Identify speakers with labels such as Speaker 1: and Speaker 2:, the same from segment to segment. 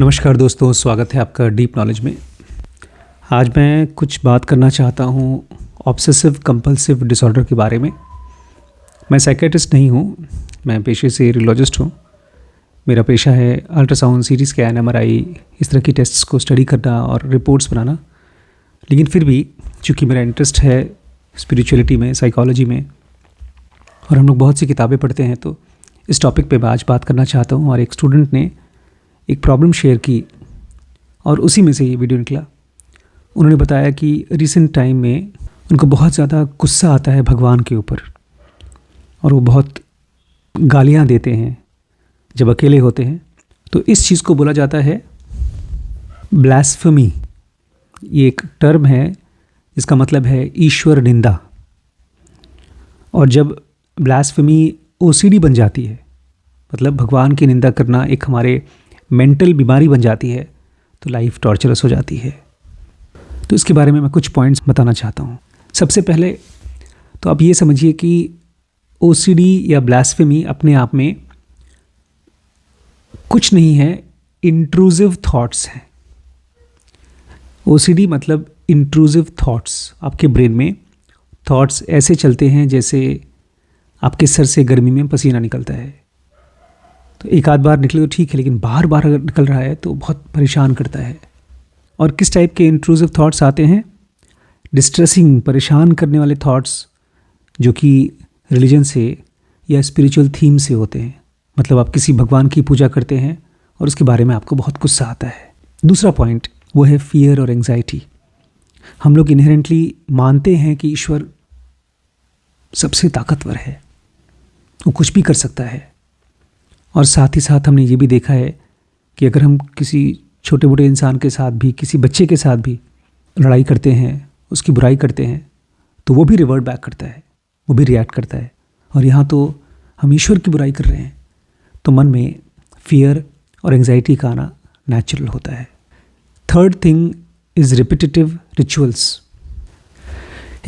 Speaker 1: नमस्कार दोस्तों, स्वागत है आपका डीप नॉलेज में। आज मैं कुछ बात करना चाहता हूँ ऑब्सेसिव कंपल्सिव डिसऑर्डर के बारे में। मैं साइकियाट्रिस्ट नहीं हूँ, मैं पेशे से रेडियोलॉजिस्ट हूँ। मेरा पेशा है अल्ट्रासाउंड, सीटी स्कैन, एमआरआई, इस तरह की टेस्ट्स को स्टडी करना और रिपोर्ट्स बनाना। लेकिन फिर भी चूँकि मेरा इंटरेस्ट है स्पिरिचुअलिटी में, साइकोलॉजी में, और हम लोग बहुत सी किताबें पढ़ते हैं, तो इस टॉपिक पे मैं आज बात करना चाहता हूँ। और एक स्टूडेंट ने एक प्रॉब्लम शेयर की और उसी में से ये वीडियो निकला। उन्होंने बताया कि रिसेंट टाइम में उनको बहुत ज़्यादा गुस्सा आता है भगवान के ऊपर, और वो बहुत गालियाँ देते हैं जब अकेले होते हैं। तो इस चीज़ को बोला जाता है ब्लास्फेमी। ये एक टर्म है जिसका मतलब है ईश्वर निंदा। और जब ब्लास्फेमी ओसीडी बन जाती है, मतलब भगवान की निंदा करना एक हमारे मेंटल बीमारी बन जाती है, तो लाइफ टॉर्चरस हो जाती है। तो इसके बारे में मैं कुछ पॉइंट्स बताना चाहता हूँ। सबसे पहले तो आप ये समझिए कि ओसीडी या ब्लास्फेमी अपने आप में कुछ नहीं है, इंट्रूसिव थॉट्स हैं। ओसीडी मतलब इंट्रूसिव थॉट्स। आपके ब्रेन में थॉट्स ऐसे चलते हैं जैसे आपके सर से गर्मी में पसीना निकलता है। तो एक आध बार निकले तो ठीक है, लेकिन बार बार अगर निकल रहा है तो बहुत परेशान करता है। और किस टाइप के इंट्रूसिव थॉट्स आते हैं? डिस्ट्रेसिंग, परेशान करने वाले थॉट्स, जो कि रिलीजन से या स्पिरिचुअल थीम से होते हैं। मतलब आप किसी भगवान की पूजा करते हैं और उसके बारे में आपको बहुत गुस्सा आता है। दूसरा पॉइंट वो है फियर और एंग्जाइटी। हम लोग इनहेरेंटली मानते हैं कि ईश्वर सबसे ताकतवर है, वो कुछ भी कर सकता है। और साथ ही साथ हमने ये भी देखा है कि अगर हम किसी छोटे मोटे इंसान के साथ भी, किसी बच्चे के साथ भी लड़ाई करते हैं, उसकी बुराई करते हैं, तो वो भी रिवर्ट बैक करता है, वो भी रिएक्ट करता है। और यहाँ तो हम ईश्वर की बुराई कर रहे हैं, तो मन में फियर और एंग्जाइटी का आना नेचुरल होता है। Third thing is repetitive rituals.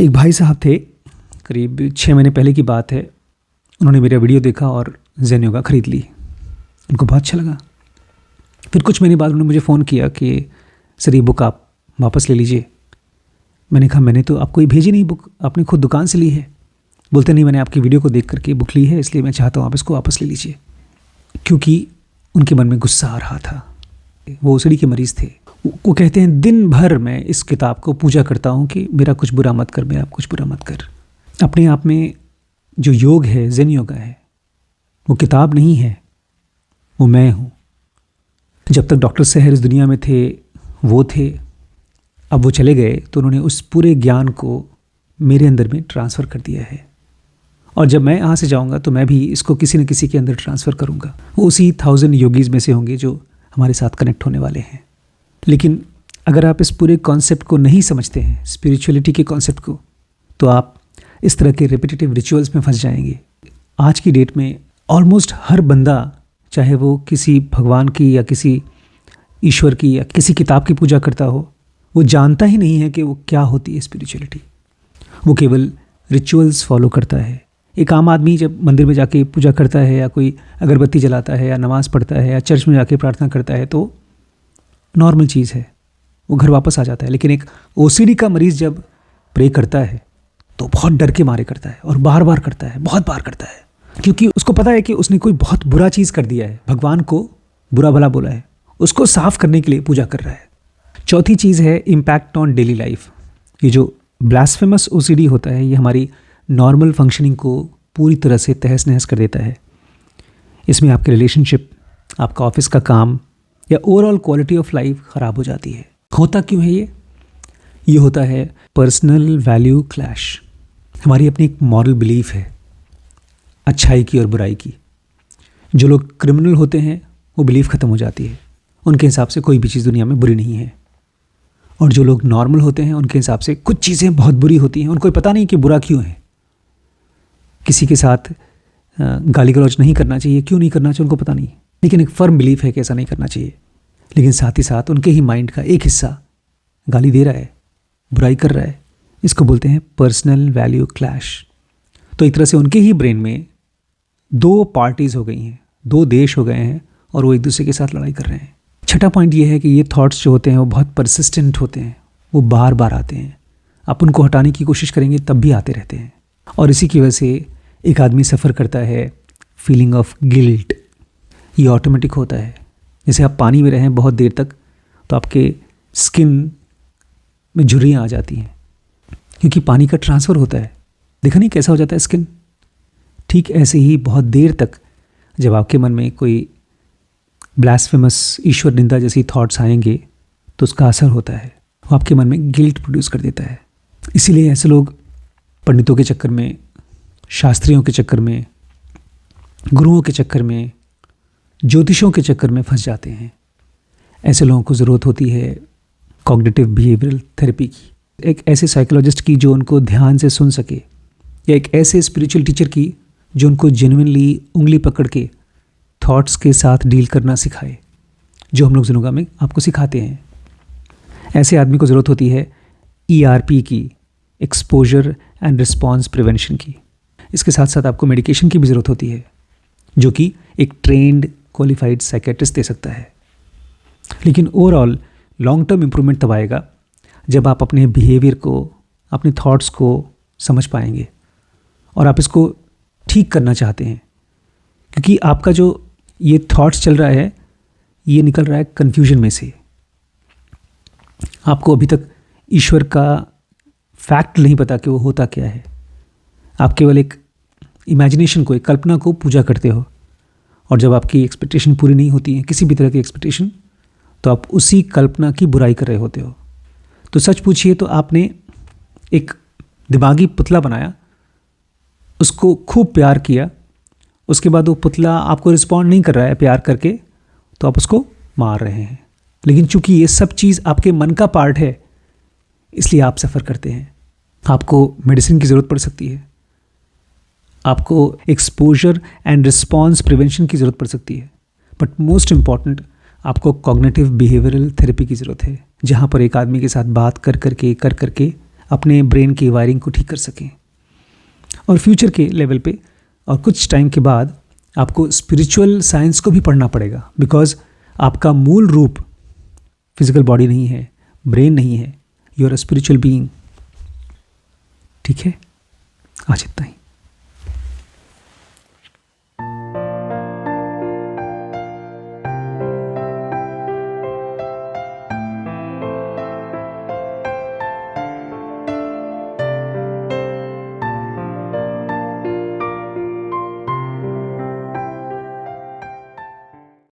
Speaker 1: एक भाई साहब थे, करीब 6 महीने पहले की बात है। उन्होंने मेरा वीडियो देखा और ज़ेन योगा ख़रीद ली। उनको बहुत अच्छा लगा। फिर कुछ महीने बाद उन्होंने मुझे फ़ोन किया कि सर ये बुक आप वापस ले लीजिए। मैंने कहा मैंने तो आपको ये भेजी नहीं बुक, आपने खुद दुकान से ली है। बोलते नहीं, मैंने आपकी वीडियो को देख करके बुक ली है, इसलिए मैं चाहता हूँ आप इसको वापस ले लीजिए। क्योंकि उनके मन में गुस्सा आ रहा था। वो ओसीडी के मरीज़ थे। वो कहते हैं दिन भर मैं इस किताब को पूजा करता हूँ कि मेरा कुछ बुरा मत कर, मेरा कुछ बुरा मत कर। अपने आप में जो योग है, ज़ेन योगा है, वो किताब नहीं है, वो मैं हूँ। जब तक डॉक्टर सहर इस दुनिया में थे वो थे, अब वो चले गए, तो उन्होंने उस पूरे ज्ञान को मेरे अंदर में ट्रांसफ़र कर दिया है। और जब मैं यहाँ से जाऊँगा तो मैं भी इसको किसी न किसी के अंदर ट्रांसफ़र करूँगा। वो उसी 1000 योगीज़ में से होंगे जो हमारे साथ कनेक्ट होने वाले हैं। लेकिन अगर आप इस पूरे कॉन्सेप्ट को नहीं समझते हैं, स्पिरिचुअलिटी के कॉन्सेप्ट को, तो आप इस तरह के रिपीटेटिव रिचुअल्स में फंस जाएंगे। आज की डेट में ऑलमोस्ट हर बंदा, चाहे वो किसी भगवान की या किसी ईश्वर की या किसी किताब की पूजा करता हो, वो जानता ही नहीं है कि वो क्या होती है स्पिरिचुअलिटी। वो केवल रिचुअल्स फॉलो करता है। एक आम आदमी जब मंदिर में जाके पूजा करता है या कोई अगरबत्ती जलाता है या नमाज़ पढ़ता है या चर्च में जाके प्रार्थना करता है, तो नॉर्मल चीज़ है, वो घर वापस आ जाता है। लेकिन एक ओसीडी का मरीज़ जब प्रे करता है तो बहुत डर के मारे करता है, और बार बार करता है, बहुत बार करता है, क्योंकि उसको पता है कि उसने कोई बहुत बुरा चीज़ कर दिया है, भगवान को बुरा भला बोला है, उसको साफ करने के लिए पूजा कर रहा है। चौथी चीज़ है इम्पैक्ट ऑन डेली लाइफ। ये जो ब्लास्फेमस ओसीडी होता है, ये हमारी नॉर्मल फंक्शनिंग को पूरी तरह से तहस नहस कर देता है। इसमें आपके रिलेशनशिप, आपका ऑफिस का काम या ओवरऑल क्वालिटी ऑफ लाइफ ख़राब हो जाती है। होता क्यों है ये होता है पर्सनल वैल्यू क्लैश। हमारी अपनी एक मॉरल बिलीफ है अच्छाई की और बुराई की। जो लोग क्रिमिनल होते हैं वो बिलीफ ख़त्म हो जाती है, उनके हिसाब से कोई भी चीज़ दुनिया में बुरी नहीं है। और जो लोग नॉर्मल होते हैं उनके हिसाब से कुछ चीज़ें बहुत बुरी होती हैं, उनको पता नहीं कि बुरा क्यों है। किसी के साथ गाली गलौज नहीं करना चाहिए, क्यों नहीं करना चाहिए उनको पता नहीं, लेकिन एक फर्म बिलीफ है कि ऐसा नहीं करना चाहिए। लेकिन साथ ही साथ उनके ही माइंड का एक हिस्सा गाली दे रहा है, बुराई कर रहा है। इसको बोलते हैं पर्सनल वैल्यू क्लैश। तो एक तरह से उनके ही ब्रेन में 2 पार्टीज़ हो गई हैं, 2 देश हो गए हैं, और वो एक दूसरे के साथ लड़ाई कर रहे हैं। छठा पॉइंट ये है कि ये थॉट्स जो होते हैं वो बहुत परसिस्टेंट होते हैं, वो बार बार आते हैं। आप उनको हटाने की कोशिश करेंगे तब भी आते रहते हैं, और इसी की वजह से एक आदमी सफ़र करता है फीलिंग ऑफ गिल्ट। ये ऑटोमेटिक होता है। जैसे आप पानी में रहें बहुत देर तक तो आपके स्किन में झुर्रियाँ आ जाती हैं, क्योंकि पानी का ट्रांसफ़र होता है। देखा नहीं कैसा हो जाता है स्किन। ठीक ऐसे ही बहुत देर तक जब आपके मन में कोई ब्लास्फेमस, ईश्वर निंदा जैसी थॉट्स आएंगे तो उसका असर होता है, वो आपके मन में गिल्ट प्रोड्यूस कर देता है। इसीलिए ऐसे लोग पंडितों के चक्कर में, शास्त्रियों के चक्कर में, गुरुओं के चक्कर में, ज्योतिषों के चक्कर में फंस जाते हैं। ऐसे लोगों को ज़रूरत होती है कॉग्निटिव बिहेवियरल थेरेपी की, एक ऐसे साइकोलॉजिस्ट की जो उनको ध्यान से सुन सके, या एक ऐसे स्पिरिचुअल टीचर की जो उनको जेन्युइनली उंगली पकड़ के थॉट्स के साथ डील करना सिखाए, जो हम लोग ज़ुनुगा में आपको सिखाते हैं। ऐसे आदमी को ज़रूरत होती है ERP की, एक्सपोजर एंड रिस्पॉन्स प्रिवेंशन की। इसके साथ साथ आपको मेडिकेशन की भी ज़रूरत होती है, जो कि एक ट्रेंड क्वालिफाइड साइकेट्रिस्ट दे सकता है। लेकिन ओवरऑल लॉन्ग टर्म इम्प्रूवमेंट तब आएगा जब आप अपने बिहेवियर को, अपने थॉट्स को समझ पाएंगे और आप इसको ठीक करना चाहते हैं। क्योंकि आपका जो ये थॉट्स चल रहा है, ये निकल रहा है कन्फ्यूजन में से। आपको अभी तक ईश्वर का फैक्ट नहीं पता कि वो होता क्या है। आप केवल एक इमेजिनेशन को, एक कल्पना को पूजा करते हो, और जब आपकी एक्सपेक्टेशन पूरी नहीं होती है, किसी भी तरह की एक्सपेक्टेशन, तो आप उसी कल्पना की बुराई कर रहे होते हो। तो सच पूछिए तो आपने एक दिमागी पुतला बनाया, उसको खूब प्यार किया, उसके बाद वो पुतला आपको रिस्पॉन्ड नहीं कर रहा है प्यार करके, तो आप उसको मार रहे हैं। लेकिन चूंकि ये सब चीज़ आपके मन का पार्ट है, इसलिए आप सफ़र करते हैं। आपको मेडिसिन की ज़रूरत पड़ सकती है, आपको एक्सपोजर एंड रिस्पॉन्स प्रिवेंशन की ज़रूरत पड़ सकती है, बट मोस्ट इम्पॉर्टेंट आपको कॉग्निटिव बिहेवियरल थेरेपी की ज़रूरत है, जहाँ पर एक आदमी के साथ बात कर करके अपने ब्रेन की वायरिंग को ठीक कर सकें। और फ्यूचर के लेवल पे और कुछ टाइम के बाद आपको स्पिरिचुअल साइंस को भी पढ़ना पड़ेगा, बिकॉज आपका मूल रूप फिजिकल बॉडी नहीं है, ब्रेन नहीं है, you are a spiritual being. ठीक है, आज इतना ही।